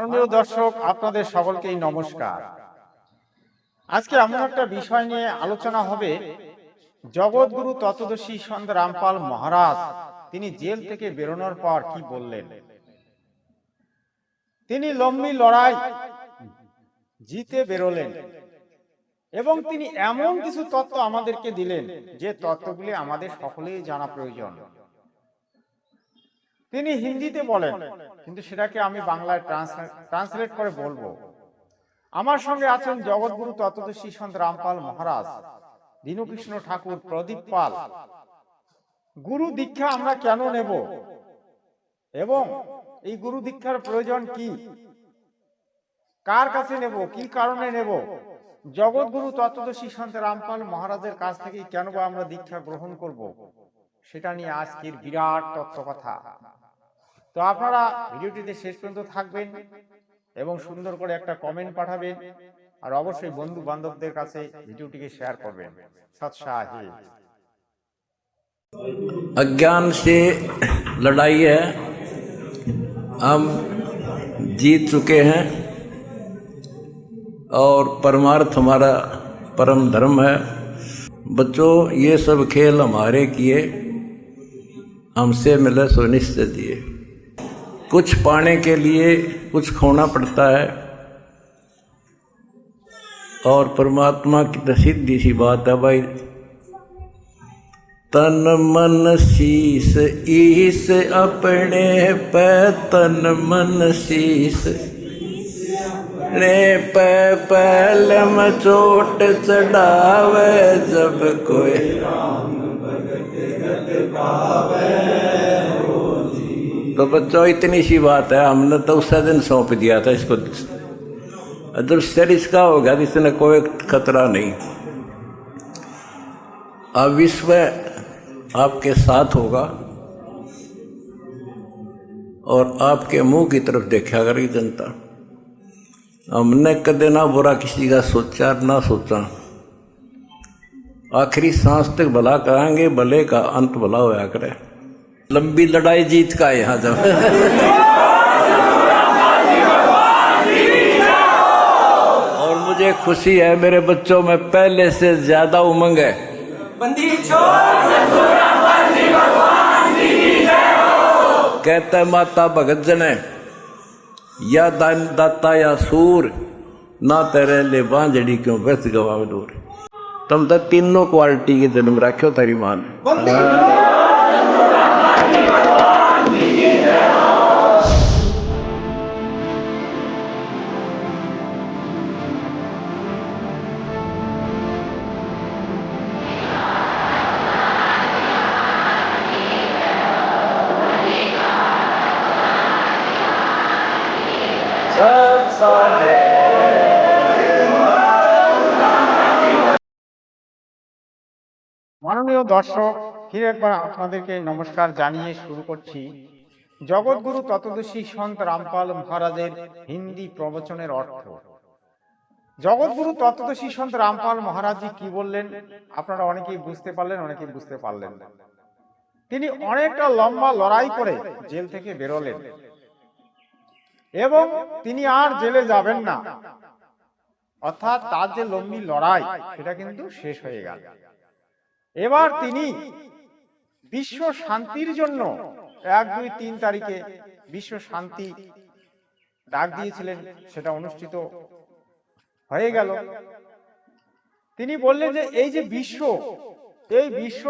মাননীয় দর্শক, আপনাদের সকলকেই নমস্কার। আজকে এমন একটা বিষয় নিয়ে আলোচনা হবে। জগৎগুরু তত্ত্বদর্শী সন্ত রামপাল মহারাজ তিনি জেল থেকে বেরোনোর পর কি বললেন। তিনি লম্বি লড়াই জিতে বেরোলেন এবং তিনি এমন কিছু তত্ত্ব আমাদেরকে দিলেন যে তত্ত্বগুলি আমাদের সকলেই জানা প্রয়োজন। তিনি হিন্দিতে বলেন, কিন্তু সেটাকে আমি বাংলায় ট্রান্সলেট করে বলবো। আমার সঙ্গে আছেন জগৎগুরু তত্ত্বদর্শী সন্ত রামপাল মহারাজ, দীনকৃষ্ণ ঠাকুর, প্রদীপ পাল। গুরু দীক্ষা আমরা কেন নেব এবং এই গুরু দীক্ষার প্রয়োজন কি, কার কাছে নেব, কি কারণে নেব, জগৎগুরু তত্ত্বদর্শী সন্ত রামপাল মহারাজের কাছ থেকে কেন বা আমরা দীক্ষা গ্রহণ করব, সেটা নিয়ে আজকের বিরাট তত্ত্ব কথা। তো আপনারা ভিডিওটিতে শেষ পর্যন্ত থাকবেন এবং সুন্দর করে একটা কমেন্ট পাঠাবেন, আর অবশ্যই বন্ধু বান্ধবদের কাছে ভিডিওটিকে শেয়ার করবেন। সৎসাহে। अज्ञान से लड़ाई है, हम जीत चुके हैं और परमार्थ हमारा परम धर्म है। बच्चों, ये सब खेल हमारे किए, हमसे मिले सो निश्चय दिए। कुछ पाने के लिए कुछ खोना पड़ता है और परमात्मा की तो सीधी सी बात है भाई, तन मन शीस ईस अपने पे, तन मन शीस ने पे पहल में चोट चढ़ावे, जब कोई तो बच्चों इतनी सी बात है, हमने तो उस दिन सौंप दिया था इसको। अगर शरीर इसका होगा तो इसने कोई खतरा नहीं। अब विश्व आपके साथ होगा और आपके मुंह की तरफ देखा करेगी जनता। हमने कदे ना बुरा किसी का सोचा ना सोचा, आखिरी सांस तक भला कराएंगे, भले का अंत भला होया करे। लंबी लड़ाई जीत का यहाँ जब और मुझे खुशी है, मेरे बच्चों में पहले से ज्यादा उमंग है। कहते माता भगत जने, या दान दाता या सूर, ना तेरे ले बांझड़ी क्यों व्यर्थ गवावे दूर। तुम तो तीनों क्वालिटी के जन्म रखो तेरी मां ने। মাননীয় দর্শক, ফিরে একবার আপনাদেরকে নমস্কার জানিয়ে শুরু করছি জগৎগুরু তত্ত্বদর্শী সন্ত রামপাল মহারাজের হিন্দি প্রবচনের অর্থ। জগৎগুরু তত্ত্বদর্শী সন্ত রামপাল মহারাজজি কি বললেন আপনারা অনেকেই বুঝতে পারলেন, অনেকেই বুঝতে পারলেন না। তিনি অনেকটা লম্বা লড়াই করে জেল থেকে বেরোলেন এবং তিনি আর জেলে যাবেন না, অর্থাৎ তার যে লম্বি লড়াই সেটা কিন্তু শেষ হয়ে গেল। এবার তিনি বিশ্ব শান্তির জন্য 1, 2, 3 তারিখে বিশ্ব শান্তি ডাক দিয়েছিলেন, সেটা অনুষ্ঠিত হয়ে গেল। তিনি বললেন যে এই যে বিশ্ব, এই বিশ্ব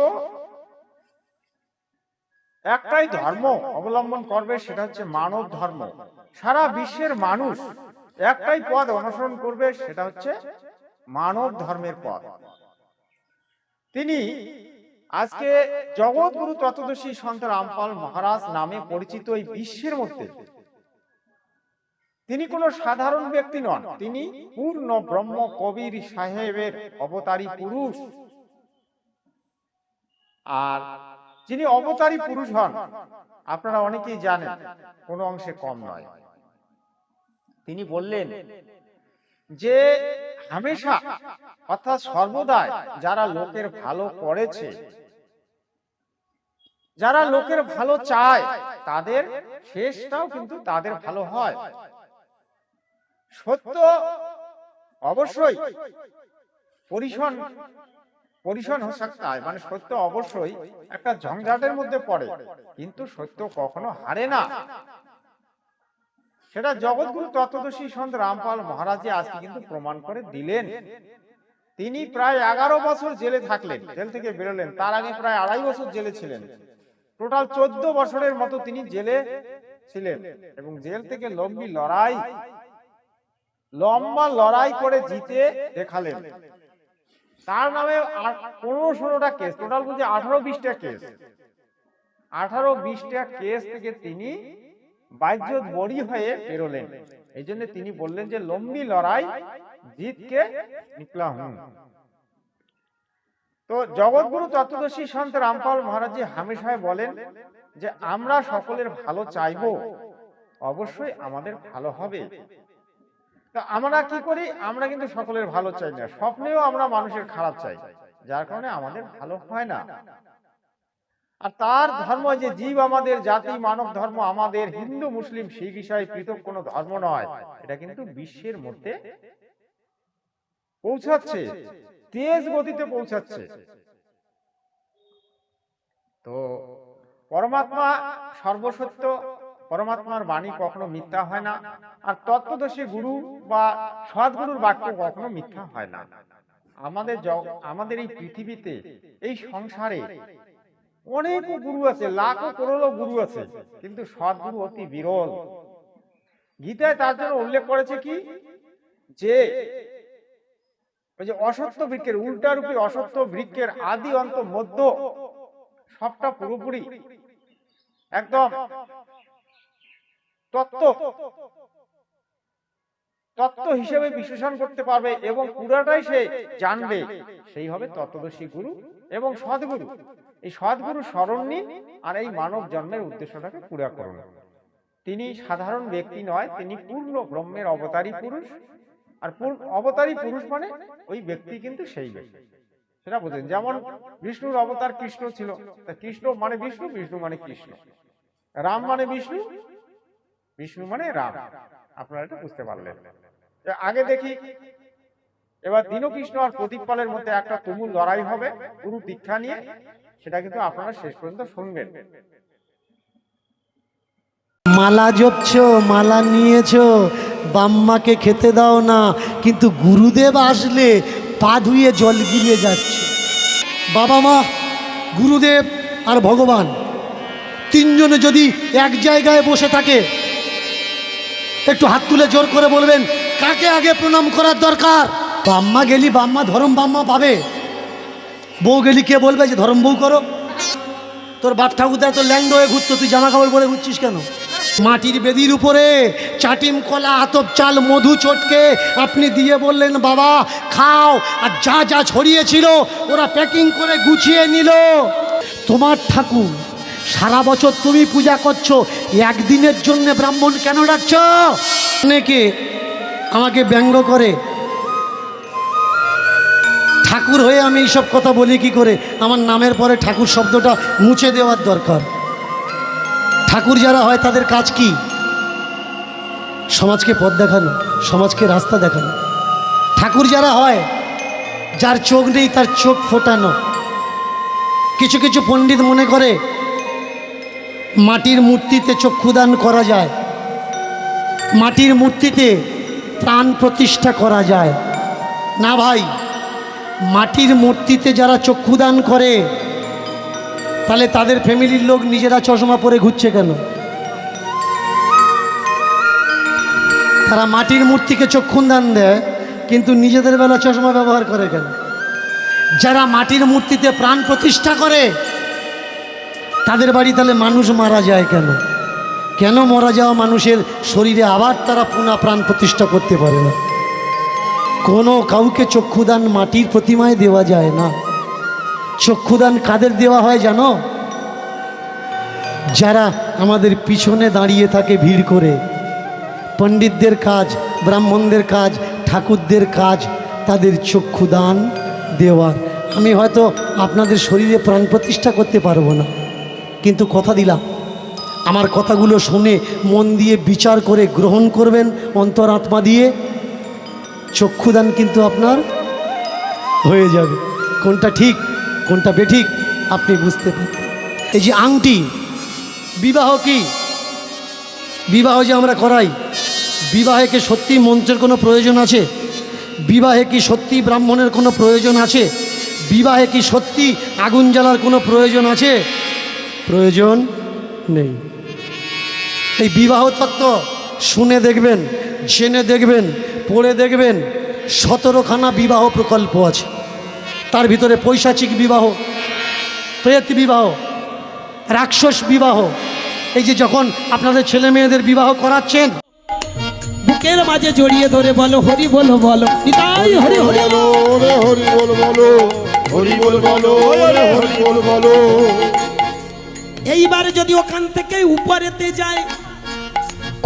একটাই ধর্ম অবলম্বন করবে, সেটা হচ্ছে মানব ধর্ম। সারা বিশ্বের মানুষ একটাই পথ অনুসরণ করবে, সেটা হচ্ছে মানব ধর্মের পথ। তিনি আজকে জগৎগুরু তত্ত্বদর্শী সন্ত রামপাল মহারাজ নামে পরিচিত এই বিশ্বের মধ্যে তিনি কোনো সাধারণ ব্যক্তি নন, তিনি পূর্ণ ব্রহ্ম কবির সাহেবের অবতারী পুরুষ। আর যিনি অবতারী পুরুষ হন আপনারা অনেকেই জানেন, কোনো অংশে কম নয়। তিনি বললেন যে হামেশা অর্থাৎ সর্বদাই যারা লোকের ভালো করেছে, যারা লোকের ভালো চায়, তাদের শেষটাও কিন্তু তাদের ভালো হয়। সত্য অবশ্যই পরিশন পরিশন হয়ে सकता है, মানে সত্য অবশ্যই একটা ঝঞ্ঝাটের মধ্যে পড়ে, কিন্তু সত্য কখনো হারে না। সেটা জগৎগুরু তত্ত্বদর্শী সন্ত রামপাল মহারাজে আজকে কিন্তু প্রমাণ করে দিলেন। তিনি প্রায় 11 বছর জেলে থাকলেন, জেল থেকে বেরোলেন। তার আগে প্রায় 2.5 বছর জেলে ছিলেন। টোটাল 14 বছরের মতো তিনি জেলে ছিলেন এবং জেল থেকে লম্বা লড়াই করে জিতে দেখালেন। তার নামে 15-16টা কেস, টোটাল বুঝে 18-20টা কেস। 18-20টা কেস থেকে তিনি বাইজ্জত বরি হয়ে বেরোলেন। এই জন্য তিনি বললেন যে লম্বি লড়াই জিত কে নিকলা হুঁ। তো জগৎগুরু তত্ত্বদর্শী সন্ত রামপাল মহারাজজি হামেশাই বলেন যে আমরা সকলের ভালো চাইবো, অবশ্যই আমাদের ভালো হবে। তো আমরা কি করি? আমরা কিন্তু সকলের ভালো চাই না, স্বপ্নেও আমরা মানুষের খারাপ চাই, যার কারণে আমাদের ভালো হয় না। আর তার ধর্ম যে জীব আমাদের, জাতি মানব ধর্ম আমাদের, হিন্দু মুসলিম শিখ ইসাই পৃথক কোনো ধর্ম নয়, এটা কিন্তু বিশ্বের মধ্যে পৌঁছাচ্ছে, তেজ গতিতে পৌঁছাচ্ছে। তো পরমাত্মা সর্বসত্য, পরমাত্মার বাণী কখনো মিথ্যা হয় না। আর তত্ত্বদর্শী গুরু বা সদ্গুরুর বাক্য কখনো মিথ্যা হয় না। আমাদের এই পৃথিবীতে, এই সংসারে অনেক গুরু আছে, লাখো করোড়ো গুরু আছে, কিন্তু সদ্গুরু অতি বিরল। গীতায় তার জন্য উল্লেখ করেছে কি, যে ওই যে অসত্য বৃক্ষের উল্টারূপী অসত্য বৃক্ষের আদি অন্ত মধ্য সবটা পুরোপুরি একদম তত্ত্ব হিসেবে বিশ্লেষণ করতে পারবে এবং পুরাটাই সে জানবে, সেই হবে তত্ত্বদর্শী গুরু এবং সদ্গুরু। এই সদ্গুরু স্মরণ নিন আর এই মানব জন্মের উদ্দেশ্যটাকে পুরা করুন। তিনি সাধারণ ব্যক্তি নয়, তিনি পূর্ণ ব্রহ্মের অবতারী পুরুষ। আর অবতারী পুরুষ মানে ওই ব্যক্তি কিন্তু সেই ব্যক্তি, সেটা বুঝেন। যেমন বিষ্ণুর অবতার কৃষ্ণ ছিল, কৃষ্ণ মানে বিষ্ণু, বিষ্ণু মানে কৃষ্ণ। রাম মানে বিষ্ণু, বিষ্ণু মানে রাম। আপনারা এটা বুঝতে পারলেন। আগে দেখি এবার দীনকৃষ্ণ আর প্রদীপ পালের মধ্যে একটা তুমুল লড়াই হবে গুরু দীক্ষা নিয়ে, সেটা কিন্তু আপনারা শেষ পর্যন্ত শুনবেন। মালা জপছো, মালা নিয়েছো, বাম্মাকে খেতে দাও না, কিন্তু গুরুদেব আসলে পা ধুয়ে জল গিলিয়ে যাচ্ছে। বাবা মা, গুরুদেব আর ভগবান তিনজনে যদি এক জায়গায় বসে থাকে, একটু হাত তুলে জোর করে বলবেন কাকে আগে প্রণাম করার দরকার? বাম্মা গেলি বাম্মা ধরম বাম্মা পাবে, বউ গেলি কে বলবে যে ধরম বউ করো? তোর বাপ ঠাকুরদা তো ল্যাংড হয়ে ঘুরতো, তুই জামা কাপড় পরে ঘুরছিস কেন? মাটির বেদির উপরে চাটিম কলা, আতপ চাল, মধু চটকে আপনি দিয়ে বললেন বাবা খাও, আর যা যা ছড়িয়েছিল ওরা প্যাকিং করে গুছিয়ে নিল। তোমার ঠাকুর সারা বছর তুমি পূজা করছো, একদিনের জন্য ব্রাহ্মণ কেন ডাকছ? অনেকে আমাকে ব্যঙ্গ করে, ঠাকুর হয়ে আমি এইসব কথা বলি কি করে? আমার নামের পরে ঠাকুর শব্দটা মুছে দেওয়ার দরকার। ঠাকুর যারা হয় তাদের কাজ কি? সমাজকে পথ দেখানো, সমাজকে রাস্তা দেখানো। ঠাকুর যারা হয়, যার চোখ নেই তার চোখ ফোটানো। কিছু কিছু পণ্ডিত মনে করে মাটির মূর্তিতে চক্ষুদান করা যায়, মাটির মূর্তিতে প্রাণ প্রতিষ্ঠা করা যায় না। ভাই, মাটির মূর্তিতে যারা চক্ষুদান করে তাহলে তাদের ফ্যামিলির লোক নিজেরা চশমা পরে ঘুরছে কেন? তারা মাটির মূর্তিকে চক্ষুদান দেয় কিন্তু নিজেদের বেলা চশমা ব্যবহার করে কেন? যারা মাটির মূর্তিতে প্রাণ প্রতিষ্ঠা করে তাদের বাড়ি তাহলে মানুষ মারা যায় কেন? কেন মারা যাওয়া মানুষের শরীরে আবার তারা পুনঃ প্রাণ প্রতিষ্ঠা করতে পারে না? কোনো কাউকে চক্ষুদান মাটির প্রতিমায় দেওয়া যায় না। চক্ষুদান কাদের দেওয়া হয় জানো? যারা আমাদের পিছনে দাঁড়িয়ে থাকে ভিড় করে। পণ্ডিতদের কাজ, ব্রাহ্মণদের কাজ, ঠাকুরদের কাজ তাদের চক্ষুদান দেওয়ার। আমি হয়তো আপনাদের শরীরে প্রাণ প্রতিষ্ঠা করতে পারবো না, কিন্তু কথা দিলাম আমার কথাগুলো শুনে মন দিয়ে বিচার করে গ্রহণ করবেন, অন্তরাত্মা দিয়ে। চক্ষুদান কিন্তু আপনার হয়ে যাবে। কোনটা ঠিক কোনটা বেঠিক আপনি বুঝতে পারবেন। এই যে আংটি, বিবাহ কি? বিবাহ যে আমরা করাই, বিবাহে কি সত্যি মন্ত্রের কোনো প্রয়োজন আছে? বিবাহে কি সত্যি ব্রাহ্মণের কোনো প্রয়োজন আছে? বিবাহে কি সত্যি আগুন জ্বালার কোনো প্রয়োজন আছে? প্রয়োজন নেই। এই বিবাহ তত্ত্ব শুনে দেখবেন, জেনে দেখবেন, পড়ে দেখবেন। 17খানা বিবাহ প্রকল্প আছে। তার ভিতরে পৈশাচিক বিবাহ, প্রেত বিবাহ, রাক্ষস বিবাহ। এই যে যখন আপনাদের ছেলে মেয়েদের বিবাহ করাচ্ছেন, বুকের মাঝে জড়িয়ে ধরে বলো হরি বলো বলো, নিতাই হরি হরি বলো রে হরি বল বলো, হরি বল বলো রে হরি বল বলো। এইবার যদি ওখান থেকে উপরেতে যায়,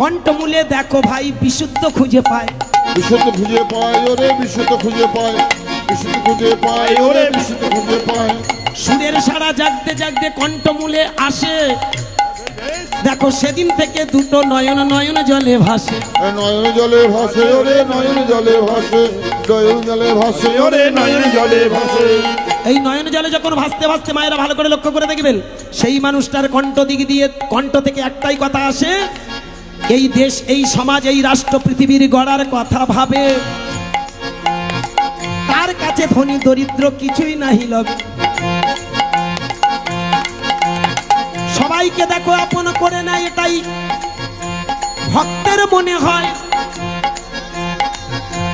কণ্ঠমূলে দেখো ভাই বিশুদ্ধ খুঁজে পায়। বিশুদ্ধ খুঁজে পায় ওরে বিশুদ্ধ খুঁজে পায়, বিশুদ্ধ খুঁজে পায় ওরে বিশুদ্ধ খুঁজে পায়। সুরের সারা জাগতে জাগতে কণ্ঠমূলে আসে, দেখো সেদিন থেকে দুটো নয়ন নয়ন জলে ভাসে। নয়ন জলে ভাসে ওরে নয়ন জলে ভাসে, নয়ন জলে ভাসে ওরে নয়ন জলে ভাসে। এই নয়ন জলে যখন ভাসতে ভাসতে মায়েরা ভালো করে লক্ষ্য করে দেখবেন, সেই মানুষটার কণ্ঠ দিক দিয়ে কণ্ঠ থেকে একটাই কথা আসে, এই দেশ এই সমাজ এই রাষ্ট্র পৃথিবীর গড়ার কথা ভাবে। তার কাছে ধনী দরিদ্র কিছুই নাহি লবে। সবাইকে দেখো আপন করে না, এটাই ভক্তের মনে হয়।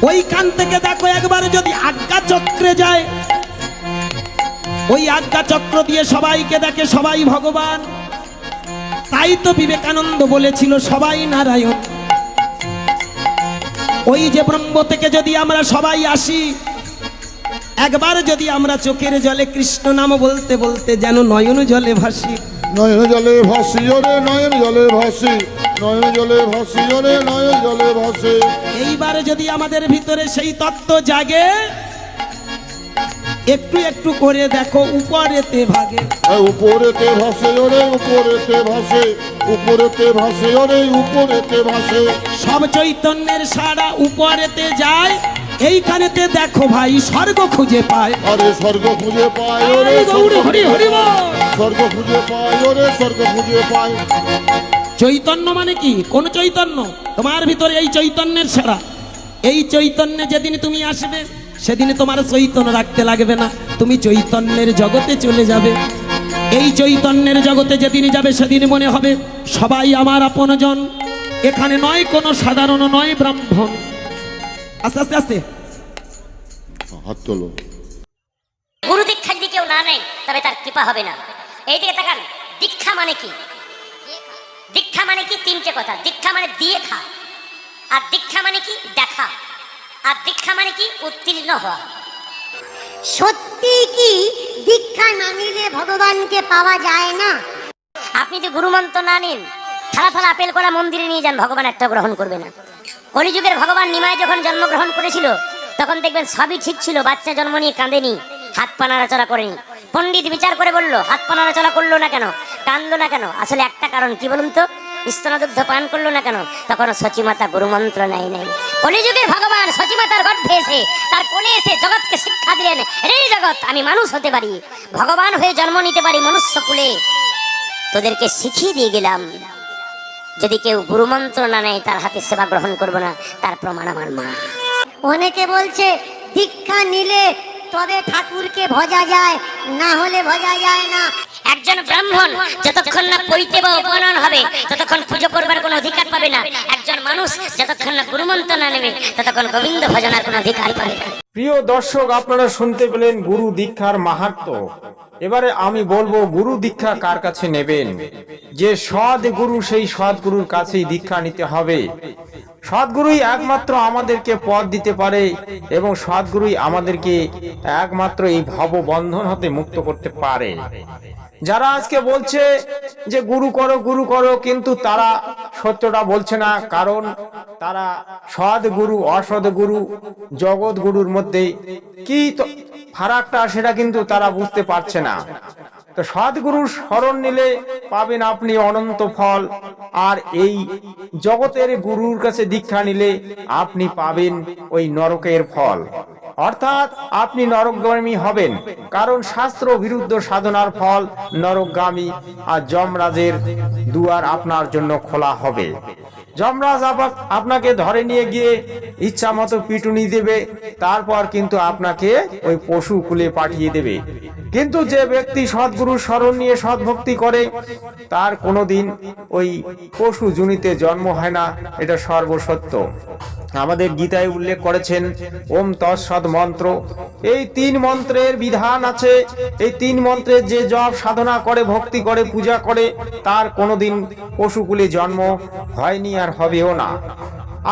ওইখান থেকে দেখো একবার যদি আজ্ঞা চক্রে যায়, ওই আজ্ঞা চক্র দিয়ে সবাইকে দেখে সবাই ভগবান। তাই তো বিবেকানন্দ বলেছিল সবাই নারায়ণ। ওই যে ব্রহ্ম থেকে যদি আমরা সবাই আসি, একবার যদি আমরা চোখের জলে কৃষ্ণ নাম বলতে বলতে যেন নয়ন জলে ভাসি। নয়ন জলে ভাসি ওরে নয়ন জলে ভাসি, নয়ন জলে ভাসি ওরে নয়ন জলে ভাসে। এইবার যদি আমাদের ভিতরে সেই তত্ত্ব জাগে, একটু একটু করে দেখো উপরেতে ভাগে। উপরেতে ভাসে ওরে উপরেতে ভাসে, উপরেতে ভাসে ওরে উপরেতে ভাসে। সব চৈতন্যের সারা উপরেতে যায়, এইখানেতে দেখো ভাই স্বর্গ খুঁজে পায়। আরে স্বর্গ খুঁজে পায় ওরে গৌরী হরি হরি বল। স্বর্গ খুঁজে পায় ওরে স্বর্গ খুঁজে পায়। চৈতন্য মানে কি? কোন চৈতন্য? তোমার ভিতরে এই চৈতন্যের সারা। এই চৈতন্যে যেদিন তুমি আসবে, সেদিন তোমার চৈতন্য রাখতে লাগবে না, তুমি চৈতন্যের জগতে চলে যাবে। এই চৈতন্যের জগতে যেদিন যাবে, সেদিন মনে হবে সবাই আমার আপনজন। এখানে নয় কোনো সাধারণ, নয় ব্রাহ্মণ। আস্তে আস্তে আস্তে হাত তোলো। গুরু দীক্ষা যদি কেউ না নেয়, তবে তার কৃপা হবে না। এইদিকে তাকান, দীক্ষা মানে কি? দীক্ষা মানে কি? তিনটে কথা। দীক্ষা মানে দিয়ে খা, আর দীক্ষা মানে কি? দেখা, আর দীক্ষা মানে কি? উত্তীর্ণ হওয়া। সত্যি কি দীক্ষা না নিলে ভগবানকে পাওয়া যায় না? আপনি যদি গুরুমন্ত্র না নিন, থালা থালা আপেল করা মন্দিরে নিয়ে যান, ভগবান একটা গ্রহণ করবে না। কলিযুগের ভগবান নিমাই যখন জন্মগ্রহণ করেছিল, তখন দেখবেন সবই ঠিক ছিল, বাচ্চা জন্ম নিয়ে কাঁদেনি, হাত পা নাড়াচড়া করেনি। পণ্ডিত বিচার করে বলল, হাত পা নাড়াচড়া করলো না কেন, কাঁদলো না কেন? আসলে একটা কারণ, কি বলুন তো? স্তনদুগ্ধ পান করলো না কেন? তখন সচিমাতা গুরুমন্ত্র নেয় নাই। কলিযুগের ভগবান সচিমাতার গর্ভে এসে, তার কোলে এসে জগৎকে শিক্ষা দিলেন, রে জগৎ, আমি মানুষ হতে পারি, ভগবান হয়ে জন্ম নিতে পারি মনুষ্য কুলে, তোদেরকে শিখিয়ে দিয়ে গেলাম। যদি কেউ গুরুমন্ত্র না নেয়, তার হাতে সেবা গ্রহণ করবো না। তার প্রমাণ আমার মা। অনেকে বলছে দীক্ষা নিলে তবে ঠাকুরকে ভজা যায়, না হলে ভজা যায় না। একজন ব্রাহ্মণ যতক্ষণ না পৈতে বা উপনয়ন হবে, ততক্ষণ পুজো করবার কোনো অধিকার পাবে না। একজন মানুষ যতক্ষণ না গুরুমন্ত্র না নেবে, ততক্ষণ গোবিন্দ ভজনার কোনো অধিকার পাবে না। প্রিয় দর্শক, আপনারা শুনতে পেলেন গুরু দীক্ষার মাহাত্ম্য। এবারে আমি বলবো, গুরু দীক্ষা কার কাছে নেবেন? যে সৎ গুরু, সেই সৎ গুরুর কাছেই দীক্ষা নিতে হবে। সৎগুরুই একমাত্র আমাদেরকে পথ দিতে পারে, এবং সৎগুরুই আমাদেরকে একমাত্র এই ভব বন্ধন হতে মুক্ত করতে পারে। যারা আজকে বলছে যে গুরু করো গুরু করো, কিন্তু তারা সত্যটা বলছে না, কারণ তারা সৎ গুরু অসৎ গুরু জগৎ গুরুর মধ্যে কি ফারাকটা, সেটা কিন্তু তারা বুঝতে পারছে না। তো সদ্গুরুর স্মরণ নিলে পাবেন আপনি অনন্ত ফল, আর এই জগতের গুরুর কাছে দীক্ষা নিলে আপনি পাবেন ওই নরকের ফল, অর্থাৎ আপনি নরকগামী হবেন, কারণ শাস্ত্র বিরুদ্ধ সাধনার ফল নরকগামী, আর যমরাজের দুয়ার আপনার জন্য খোলা হবে। যমরাজ আপনাকে ধরে নিয়ে গিয়ে ইচ্ছা মতো পিটুনি দেবে, তারপর কিন্তু আপনাকে ওই পশু কুলে পাঠিয়ে দেবে। কিন্তু যে ব্যক্তি সদ্গুরু স্মরণ নিয়ে সদ্ভক্তি করে তার কোনোদিন ওই পশু জুনিতে জন্ম হয় না, এটা সর্বসত্য। আমাদের গীতায় উল্লেখ করেছেন ওম তৎসৎ মন্ত্র, এই 3 মন্ত্রের বিধান আছে। এই 3 মন্ত্রের যে জপ সাধনা করে, ভক্তি করে, পূজা করে, তার কোনোদিন পশুকুলে জন্ম হয়নি আর হবেও না।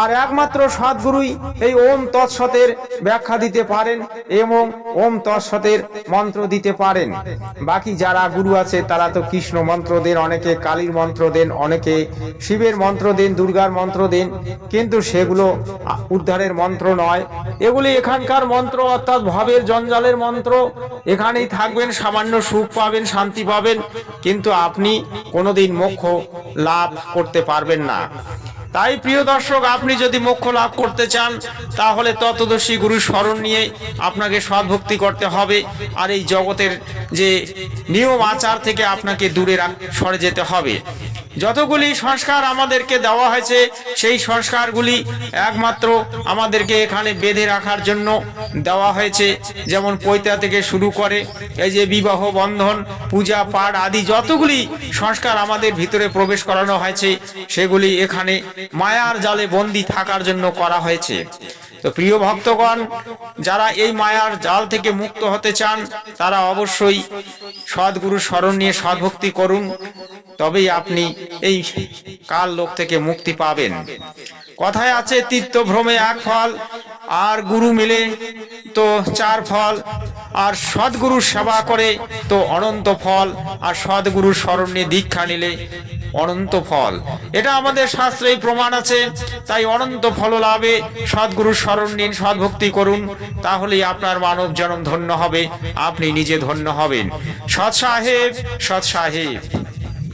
আর একমাত্র সদ্গুরুই এই ওম তৎসতের ব্যাখ্যা দিতে পারেন এবং ওম তৎসতের মন্ত্র দিতে পারেন। বাকি যারা গুরু আছে তারা তো কৃষ্ণ মন্ত্র দেন, অনেকে কালীর মন্ত্র দেন, অনেকে শিবের মন্ত্র দেন, দুর্গার মন্ত্র দেন, কিন্তু সেগুলো উদ্ধারের মন্ত্র নয়। এগুলি এখানকার মন্ত্র, অর্থাৎ ভবের জঞ্জালের মন্ত্র। এখানেই থাকবেন, সামান্য সুখ পাবেন, শান্তি পাবেন, কিন্তু আপনি কোনোদিন মোক্ষ লাভ করতে পারবেন না। তাই প্রিয় দর্শক, আপনি যদি মোক্ষ লাভ করতে চান তাহলে তত্ত্বদর্শী গুরু স্মরণ নিয়ে আপনাকে সদ্ভক্তি করতে হবে, আর এই জগতের যে নিয়ম আচার থেকে আপনাকে দূরে সরে যেতে হবে। যতগুলি সংস্কার আমাদেরকে দেওয়া হয়েছে সেই সংস্কারগুলি একমাত্র আমাদেরকে এখানে বেঁধে রাখার জন্য দেওয়া হয়েছে। যেমন পৈতা থেকে শুরু করে এই যে বিবাহ বন্ধন, পূজা পাঠ আদি যতগুলি সংস্কার আমাদের ভিতরে প্রবেশ করানো হয়েছে সেগুলি এখানে মায়ার জালে বন্দী থাকার জন্য করা হয়েছে। তো প্রিয় ভক্তগণ, যারা এই মায়ার জাল থেকে মুক্ত হতে চান তারা অবশ্যই সদ্গুরু স্মরণ নিয়ে সদ্ভক্তি করুন, তবেই আপনি এই কাল লোক থেকে মুক্তি পাবেন। কথায় আছে তীর্থভ্রমে 1 ফল, আর গুরু মিলে তো 4 ফল, আর সদ্গুরুর সেবা করে তো অনন্ত ফল, আর সদ্গুরুর স্মরণ নিয়ে দীক্ষা নিলে অনন্ত ফল। এটা আমাদের শাস্ত্রেই প্রমাণ আছে। তাই অনন্ত ফল লাভে সদ্গুরুর স্মরণ নিন, সদ্ভক্তি করুন, তাহলেই আপনার মানব জন্ম ধন্য হবে, আপনি নিজে ধন্য হবেন। সৎ সাহেব, সৎ সাহেব।